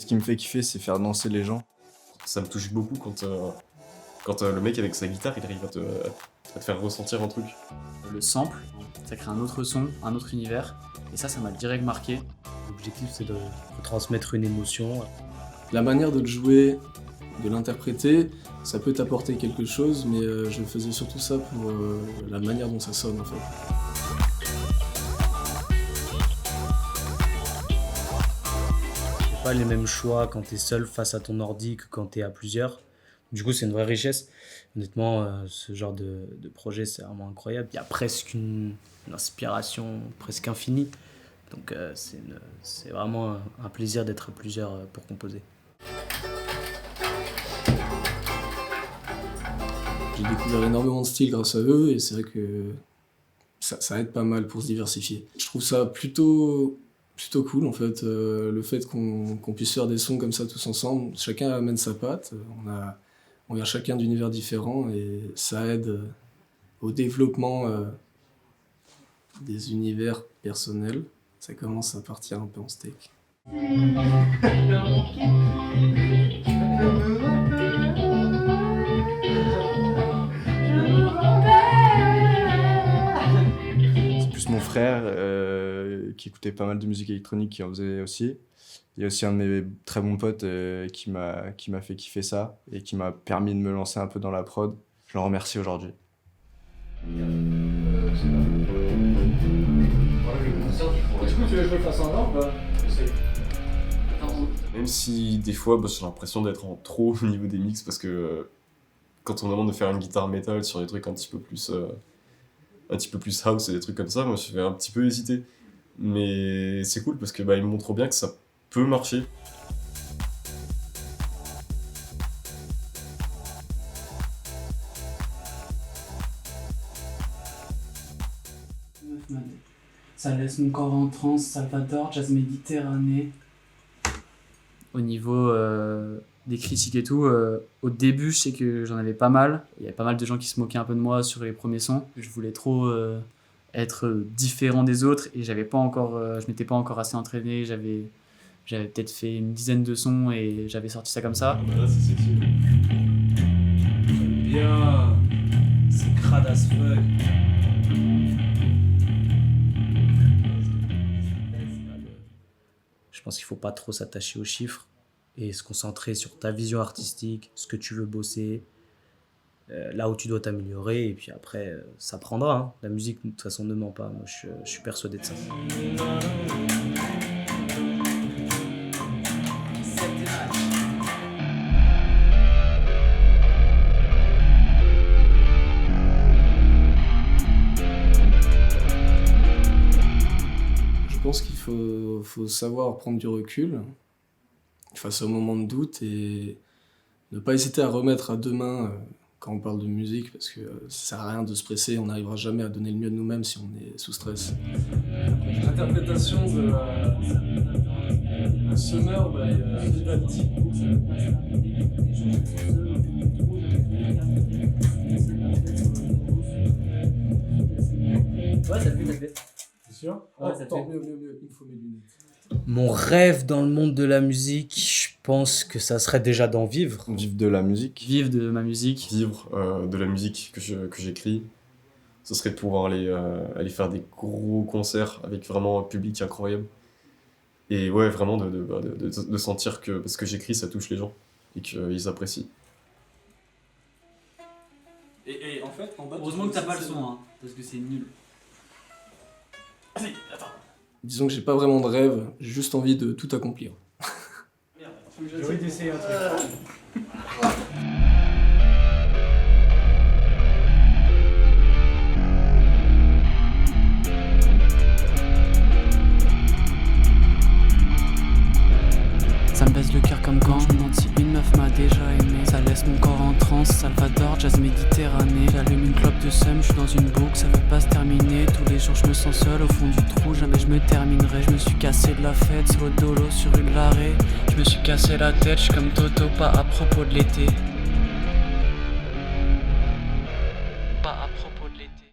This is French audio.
Ce qui me fait kiffer, c'est faire danser les gens. Ça me touche beaucoup quand le mec avec sa guitare, il arrive à te faire ressentir un truc. Le sample, ça crée un autre son, un autre univers, et ça m'a direct marqué. L'objectif, c'est de transmettre une émotion. La manière de le jouer, de l'interpréter, ça peut t'apporter quelque chose, mais je faisais surtout ça pour la manière dont ça sonne en fait. C'est pas les mêmes choix quand t'es seul face à ton ordi que quand t'es à plusieurs. Du coup, c'est une vraie richesse. Honnêtement, ce genre de projet, c'est vraiment incroyable. Il y a presque une inspiration presque infinie. Donc c'est vraiment un plaisir d'être à plusieurs pour composer. J'ai découvert énormément de styles grâce à eux et c'est vrai que ça aide pas mal pour se diversifier. Je trouve ça plutôt cool en fait, le fait qu'on puisse faire des sons comme ça tous ensemble. Chacun amène sa patte, on vient chacun d'univers différents et ça aide au développement des univers personnels. Ça commence à partir un peu en steak. C'est plus mon frère qui écoutait pas mal de musique électronique qui en faisait aussi. Il y a aussi un de mes très bons potes qui m'a fait kiffer ça et qui m'a permis de me lancer un peu dans la prod. Je le remercie aujourd'hui. Même si des fois j'ai l'impression d'être en trop au niveau des mix parce que quand on me demande de faire une guitare métal sur des trucs un petit peu plus house et des trucs comme ça, moi je vais un petit peu hésiter. Mais c'est cool parce que il me montre bien que ça peut marcher. Ça laisse mon corps en transe, Salvador, jazz méditerranée. Au niveau des critiques et tout, au début, je sais que j'en avais pas mal. Il y avait pas mal de gens qui se moquaient un peu de moi sur les premiers sons. Je voulais trop être différent des autres et je m'étais pas encore assez entraîné. J'avais peut-être fait une dizaine de sons et j'avais sorti ça comme ça. Là, c'est sexy. J'aime bien. C'est crade as fuck. Je pense qu'il faut pas trop s'attacher aux chiffres et se concentrer sur ta vision artistique, ce que tu veux bosser, là où tu dois t'améliorer, et puis après, ça prendra. Hein. La musique, de toute façon, ne ment pas. Moi, je suis persuadé de ça. Je pense qu'il faut savoir prendre du recul face au moment de doute et ne pas hésiter à remettre à demain quand on parle de musique parce que ça sert à rien de se presser, on n'arrivera jamais à donner le mieux de nous-mêmes si on est sous stress. L'interprétation de Summer by Vivaldi. Ouais, ça fait. C'est sûr? Ouais, ça Attends, fait. mieux, il faut mes lunettes. Mon rêve dans le monde de la musique, je pense que ça serait déjà d'en vivre. Vivre de la musique. Vivre de ma musique. Vivre de la musique que j'écris, ce serait de pouvoir aller faire des gros concerts avec vraiment un public incroyable. Et ouais, vraiment de sentir que ce que j'écris, ça touche les gens et qu'ils apprécient. Et en fait, en bas. Heureusement que t'as pas le son, hein, parce que c'est nul. Disons que j'ai pas vraiment de rêve, j'ai juste envie de tout accomplir. J'ai envie d'essayer un truc. Ça me baise le cœur comme quand je me demande si une meuf m'a déjà aimé. Ça laisse mon corps en transe, Salvador, jazz méditerranée. J'allume une clope de seum, je suis dans une boucle, ça veut pas se terminer. Tous les jours je me sens seul au fond du trou, jamais je me terminerai. Je me suis cassé de la fête, solo dolo sur une larrée. Je me suis cassé la tête, je suis comme Toto, pas à propos de l'été.